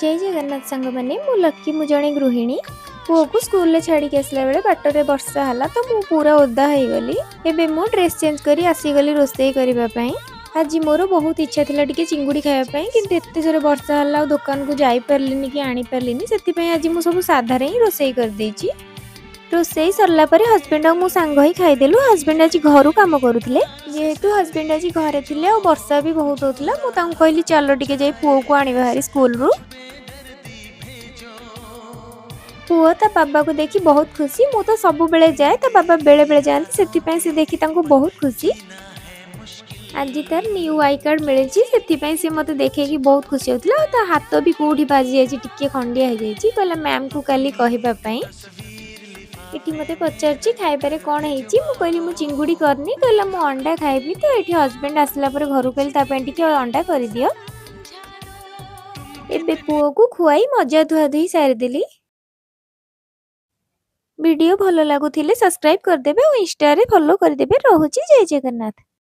जय जगन्नाथ सांग मैंने मु लक्की मु जणे गृहिणी पुओ को स्कूल छाड़ी आसला बेले बाटर वर्षा है तो मु पूरा ओदा हो गली। एबे मु ड्रेस चेंज करी आसीगली रोषे करने। आज मोर बहुत इच्छा थिला टिके चिंगुड़ी खायापाई किंतु एते जोरे वर्षा है दुकान को जाई पारलिनी कि आनी पारलिनी से आज मु सब साधारे ही रोषे कर देछि। रोषे सरला परे हस्बैंड और मु सांग ही खाईदेलु। हस्बैंड आज घर काम करुले जेहेतु हस्बैंड आज घरे थिले और वर्षा भी बहुत होता मु तांको कहली चलो टिके जाई पुओ को आनिबा हारी स्कूल रु। पुओ ता बाबा को देखी बहुत खुशी। मु तो सब बेले जाए ता बाबा बेले बेले जाते से देखी तांको बहुत खुशी। आज तार न्यू आई कार्ड मिले से मते देखे कि बहुत खुशी होता। ता हाथ भी कोठी बाजी जाइए टिके खंडिया हो जाइए कहला मैम को काली कहवाई। इटी मते पचारची खाइबारे कौन है मु कहली मु चिंगुड़ी करनी कहला मु अंडा खाइबी तो ये हस्बैंड आसला पर घर कहली टिके अंडा कर दियो। एबे पुओ को खुआई मजा धुआ धुई सारिदेली। वीडियो भल लगुले सब्सक्राइब करदेबे और इंस्टा रे फॉलो करदेबे। रहुची जय जगन्नाथ।